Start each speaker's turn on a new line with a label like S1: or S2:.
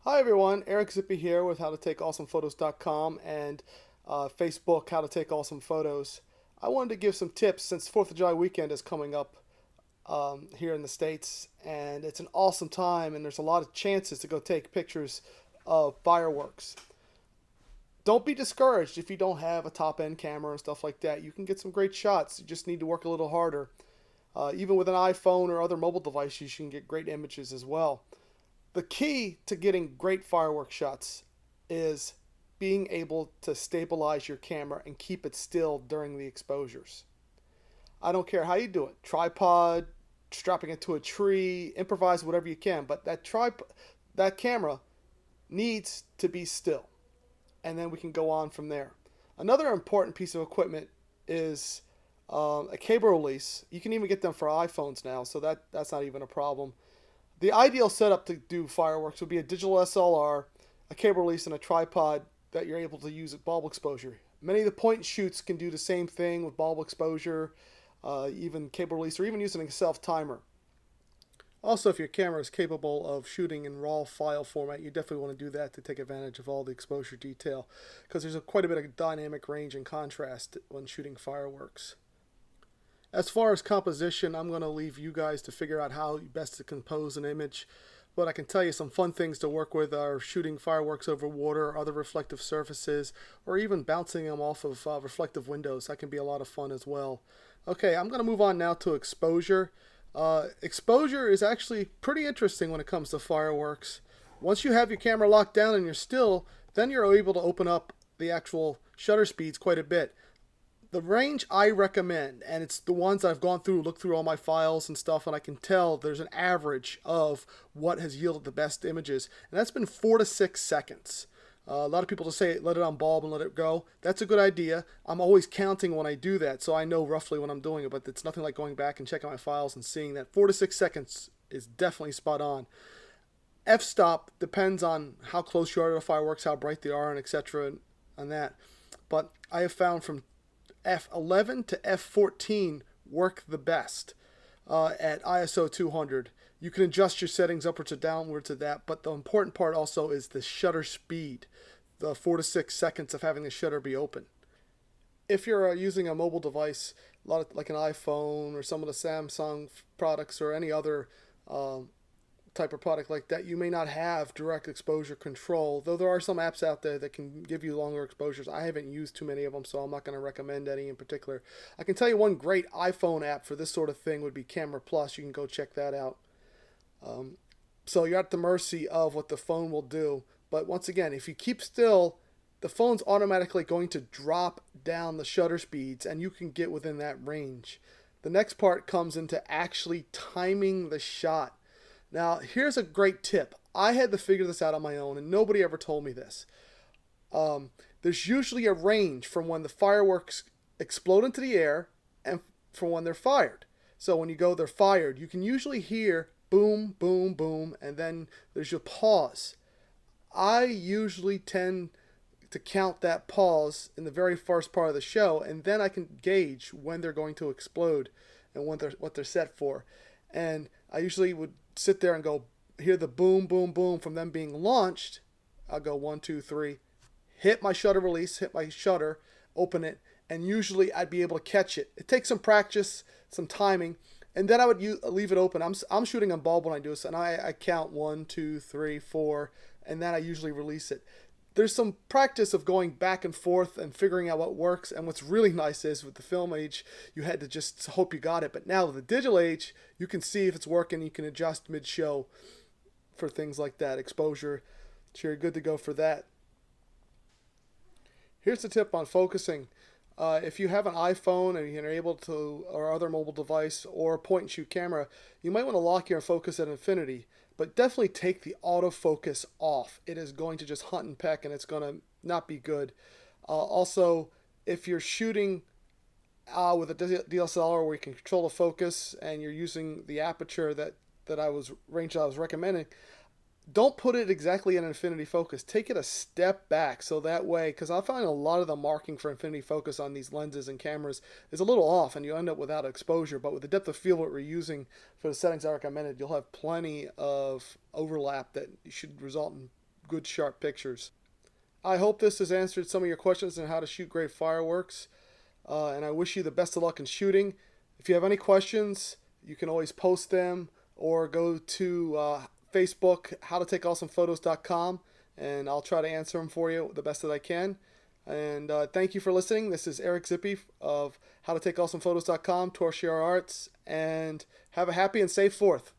S1: Hi everyone, Eric Zippy here with howtotakeawesomephotos.com and Facebook How to Take Awesome Photos. I wanted to give some tips since 4th of July weekend is coming up here in the States, and it's an awesome time and there's a lot of chances to go take pictures of fireworks. Don't be discouraged if you don't have a top end camera and stuff like that. You can get some great shots, you just need to work a little harder. Even with an iPhone or other mobile device, you can get great images as well. The key to getting great fireworks shots is being able to stabilize your camera and keep it still during the exposures. I don't care how you do it, tripod, strapping it to a tree, improvise whatever you can, but that camera needs to be still, and then we can go on from there. Another important piece of equipment is a cable release. You can even get them for iPhones now, so that's not even a problem. The ideal setup to do fireworks would be a digital SLR, a cable release, and a tripod that you're able to use at bulb exposure. Many of the point and shoots can do the same thing with bulb exposure, even cable release, or even using a self timer. Also, if your camera is capable of shooting in RAW file format, you definitely want to do that to take advantage of all the exposure detail, because there's quite a bit of dynamic range and contrast when shooting fireworks. As far as composition, I'm going to leave you guys to figure out how best to compose an image. But I can tell you some fun things to work with are shooting fireworks over water, or other reflective surfaces, or even bouncing them off of reflective windows. That can be a lot of fun as well. Okay, I'm going to move on now to exposure. Exposure is actually pretty interesting when it comes to fireworks. Once you have your camera locked down and you're still, then you're able to open up the actual shutter speeds quite a bit. The range I recommend, and it's the ones I've gone through, looked through all my files and stuff, and I can tell there's an average of what has yielded the best images, and that's been 4 to 6 seconds. A lot of people just say let it on bulb and let it go. That's a good idea. I'm always counting when I do that, so I know roughly when I'm doing it, but it's nothing like going back and checking my files and seeing that 4 to 6 seconds is definitely spot on. F-stop depends on how close you are to the fireworks, how bright they are, and etc. and that. But I have found from F11 to F14 work the best at ISO 200. You can adjust your settings upwards or downwards of that, but the important part also is the shutter speed, the 4 to 6 seconds of having the shutter be open. If you're using a mobile device, like an iPhone or some of the Samsung products or any other type of product like that, you may not have direct exposure control, though there are some apps out there that can give you longer exposures. I haven't used too many of them, so I'm not going to recommend any in particular. I can tell you one great iPhone app for this sort of thing would be Camera Plus. You can go check that out. So you're at the mercy of what the phone will do. But once again, if you keep still, the phone's automatically going to drop down the shutter speeds and you can get within that range. The next part comes into actually timing the shot. Now, here's a great tip. I had to figure this out on my own, and nobody ever told me this. There's usually a range from when the fireworks explode into the air and from when they're fired. So when you go, they're fired, you can usually hear boom, boom, boom, and then there's your pause. I usually tend to count that pause in the very first part of the show, and then I can gauge when they're going to explode and what they're set for. And I usually would sit there and go hear the boom, boom, boom from them being launched. I'll go 1, 2, 3, hit my shutter release, hit my shutter, open it, and usually I'd be able to catch it. It takes some practice, some timing, and then I would leave it open. I'm shooting on bulb when I do this, and I count 1, 2, 3, 4, and then I usually release it. There's some practice of going back and forth and figuring out what works. And what's really nice is with the film age, you had to just hope you got it. But now with the digital age, you can see if it's working. You can adjust mid-show for things like that, exposure. So you're good to go for that. Here's the tip on focusing. If you have an iPhone and you're able to, or other mobile device, or a point and shoot camera, you might want to lock your focus at infinity, but definitely take the autofocus off. It is going to just hunt and peck, and it's going to not be good. Also, if you're shooting with a DSLR where you can control the focus and you're using the aperture that I was recommending, don't put it exactly at infinity focus. Take it a step back, so that way, because I find a lot of the marking for infinity focus on these lenses and cameras is a little off, and you end up without exposure. But with the depth of field that we're using for the settings I recommended, you'll have plenty of overlap that should result in good sharp pictures. I hope this has answered some of your questions on how to shoot great fireworks, and I wish you the best of luck in shooting. If you have any questions, you can always post them or go to Facebook, howtotakeawesomephotos.com, and I'll try to answer them for you the best that I can. And thank you for listening. This is Eric Zippy of howtotakeawesomephotos.com, Torchiar Arts, and have a happy and safe 4th.